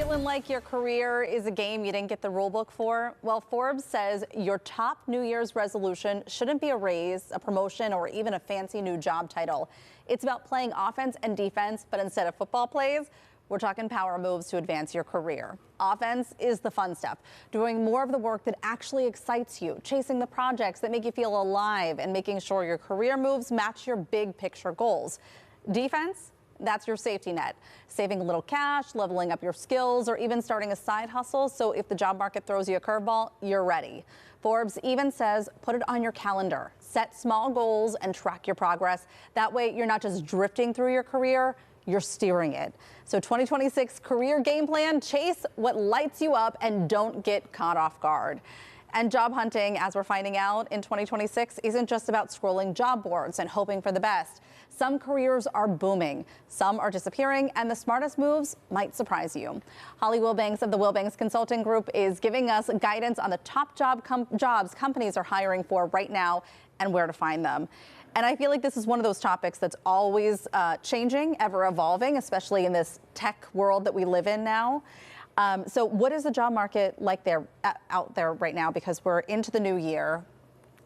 Feeling like your career is a game you didn't get the rule book for? Well, Forbes says your top New Year's resolution shouldn't be a raise, a promotion, or even a fancy new job title. It's about playing offense and defense, but instead of football plays, we're talking power moves to advance your career. Offense is the fun stuff, doing more of the work that actually excites you, chasing the projects that make you feel alive, and making sure your career moves match your big picture goals. Defense? That's your safety net, saving a little cash, leveling up your skills, or even starting a side hustle. So if the job market throws you a curveball, you're ready. Forbes even says put it on your calendar, set small goals and track your progress. That way you're not just drifting through your career, you're steering it. So 2026 career game plan, chase what lights you up and don't get caught off guard. And job hunting, as we're finding out in 2026, isn't just about scrolling job boards and hoping for the best. Some careers are booming, some are disappearing, and the smartest moves might surprise you. Holly Wilbanks of the Wilbanks Consulting Group is giving us guidance on the top jobs companies are hiring for right now and where to find them. And I feel like this is one of those topics that's always changing, ever evolving, especially in this tech world that we live in now. So what is the job market like out there right now? Because we're into the new year.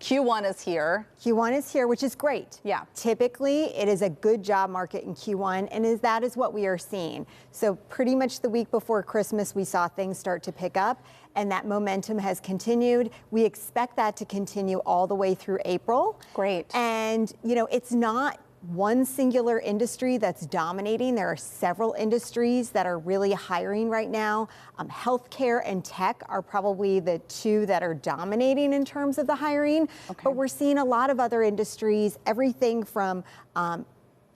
Q1 is here. Q1 is here, which is great. Yeah. Typically, it is a good job market in Q1, and that is what we are seeing. So pretty much the week before Christmas, we saw things start to pick up, and that momentum has continued. We expect that to continue all the way through April. Great. And, you know, it's not one singular industry that's dominating. There are several industries that are really hiring right now. Healthcare and tech are probably the two that are dominating in terms of the hiring. Okay. But we're seeing a lot of other industries, everything from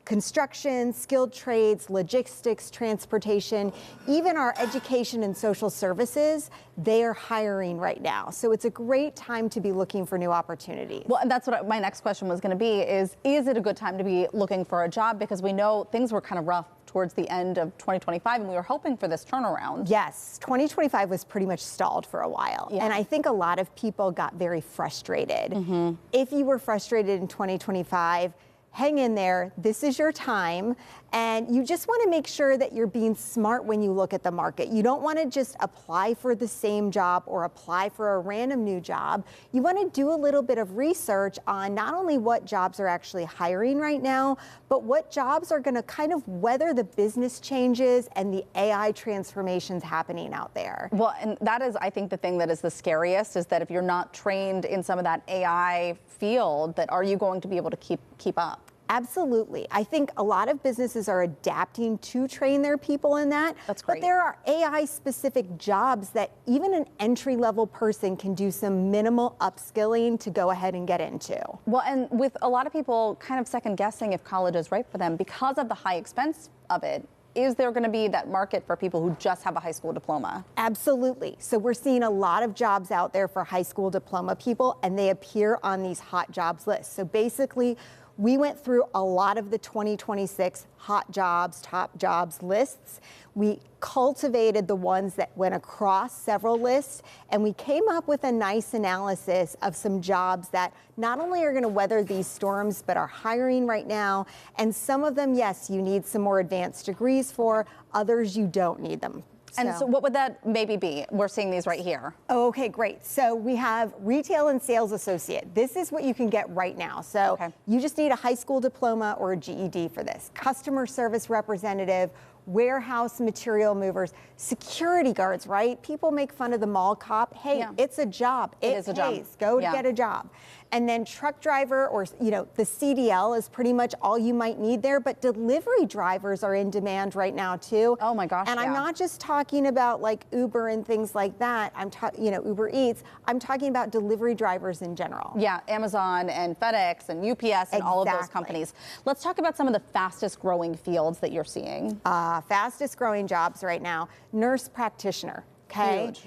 construction, skilled trades, logistics, transportation, even our education and social services, they are hiring right now. So it's a great time to be looking for new opportunities. Well, and that's what my next question was going to be is it a good time to be looking for a job? Because we know things were kind of rough towards the end of 2025, and we were hoping for this turnaround. Yes, 2025 was pretty much stalled for a while. Yeah. And I think a lot of people got very frustrated. Mm-hmm. If you were frustrated in 2025, hang in there. This is your time. And you just want to make sure that you're being smart when you look at the market. You don't want to just apply for the same job or apply for a random new job. You want to do a little bit of research on not only what jobs are actually hiring right now, but what jobs are going to kind of weather the business changes and the AI transformations happening out there. Well, and that is, I think, the thing that is the scariest is that if you're not trained in some of that AI field, that are you going to be able to keep up? Absolutely. I think a lot of businesses are adapting to train their people in that. That's great. But there are AI-specific jobs that even an entry-level person can do some minimal upskilling to go ahead and get into. Well, and with a lot of people kind of second-guessing if college is right for them because of the high expense of it, is there going to be that market for people who just have a high school diploma? Absolutely. So we're seeing a lot of jobs out there for high school diploma people, and they appear on these hot jobs lists. So basically, we went through a lot of the 2026 hot jobs, top jobs lists. We cultivated the ones that went across several lists, and we came up with a nice analysis of some jobs that not only are going to weather these storms, but are hiring right now. And some of them, yes, you need some more advanced degrees for. Others, you don't need them. And so what would that maybe be? We're seeing these right here. Oh, okay, great. So we have retail and sales associate. This is what you can get right now. So you just need a high school diploma or a GED for this. Customer service representative, warehouse material movers, security guards, right? People make fun of the mall cop. Hey, it's a job. It is a job. Go get a job. And then truck driver or, you know, the CDL is pretty much all you might need there. But delivery drivers are in demand right now, too. Oh, my gosh. And I'm not just talking about like Uber and things like that. I'm talking, you know, Uber Eats. I'm talking about delivery drivers in general. Yeah, Amazon and FedEx and UPS and all of those companies. Let's talk about some of the fastest growing fields that you're seeing. Fastest growing jobs right now, nurse practitioner. Okay. Huge.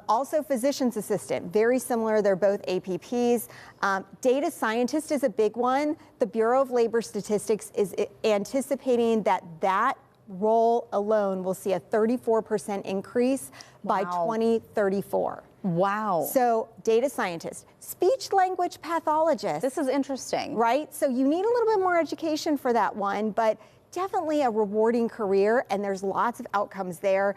Also physician's assistant, very similar. They're both APPs. Data scientist is a big one. The Bureau of Labor Statistics is anticipating that role alone will see a 34% increase by 2034. Wow. So data scientist, speech language pathologist. This is interesting. Right? So you need a little bit more education for that one, but definitely a rewarding career, and there's lots of outcomes there.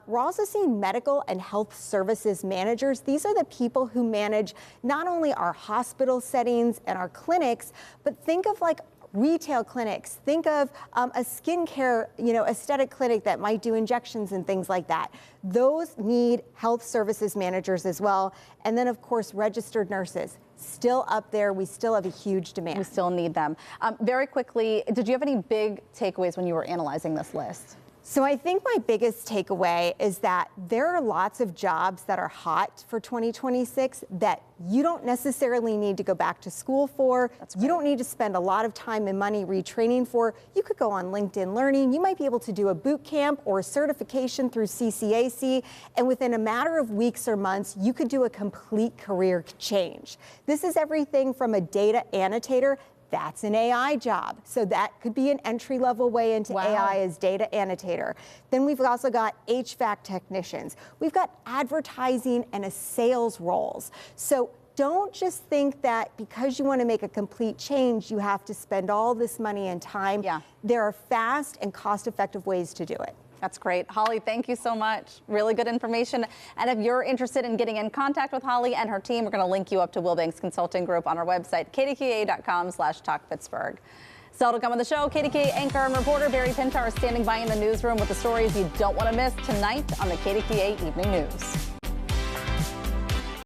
We're also seeing medical and health services managers. These are the people who manage not only our hospital settings and our clinics, but think of like retail clinics. Think of a skincare, aesthetic clinic that might do injections and things like that. Those need health services managers as well. And then, of course, registered nurses. Still up there. We still have a huge demand. We still need them. Very quickly, did you have any big takeaways when you were analyzing this list? So I think my biggest takeaway is that there are lots of jobs that are hot for 2026 that you don't necessarily need to go back to school for. You don't need to spend a lot of time and money retraining for. You could go on LinkedIn Learning. You might be able to do a boot camp or a certification through CCAC. And within a matter of weeks or months, you could do a complete career change. This is everything from a data annotator. That's an AI job. So that could be an entry-level way into AI as data annotator. Then we've also got HVAC technicians. We've got advertising and sales roles. So don't just think that because you want to make a complete change, you have to spend all this money and time. There are fast and cost-effective ways to do it. That's great. Holly, thank you so much. Really good information. And if you're interested in getting in contact with Holly and her team, we're going to link you up to Wilbanks Consulting Group on our website, kdka.com/talkpittsburgh. Still to come on the show, KDKA anchor and reporter Barry Pintar is standing by in the newsroom with the stories you don't want to miss tonight on the KDKA Evening News.